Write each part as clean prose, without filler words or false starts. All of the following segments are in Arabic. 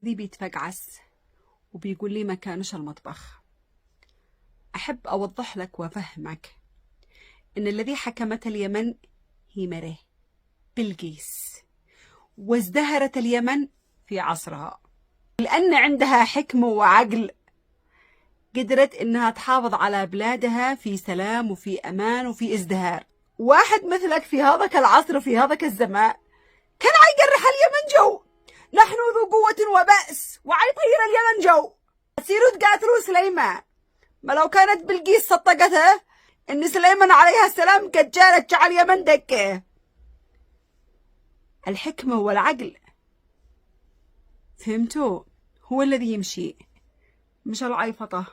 ذي بيتفقعس وبيقول لي ما كانش المطبخ. أحب أوضح لك وأفهمك إن الذي حكمت اليمن هي مره بلقيس، وازدهرت اليمن في عصرها لأن عندها حكمة وعقل، قدرت إنها تحافظ على بلادها في سلام وفي أمان وفي ازدهار. واحد مثلك في هذاك العصر وفي هذاك الزمان كان عيقرح اليمن جو. نحن ذو قوة وبأس وعيطير اليمن جو. تصيروا تقاتلوا سليمان، ما لو كانت بلقيس صدقته إن سليمان عليها السلام قد جالت جعل اليمن دكه. الحكمة والعقل، فهمتوا؟ هو الذي يمشي، مش العيفطة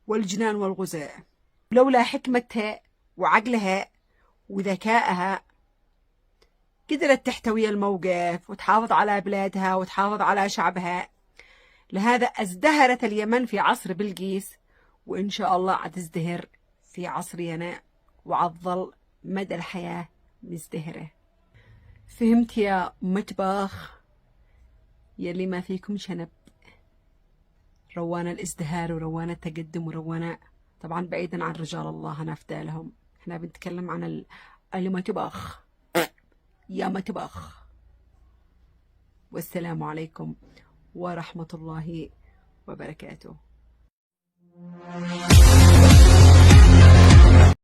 والجنان والغزاء. لولا حكمتها وعقلها وذكائها قدرت تحتوي الموقف وتحافظ على بلادها وتحافظ على شعبها. لهذا ازدهرت اليمن في عصر بلقيس، وإن شاء الله عتزدهر في عصرنا وعتظل مدى الحياة مزدهرة. فهمت يا مطبخ يلي ما فيكم شنب؟ روان الازدهار وروان التقدم وروان طبعا بعيدا عن رجال الله نفدى لهم. احنا بنتكلم عن المطبخ يا مطبخ. والسلام عليكم ورحمة الله وبركاته.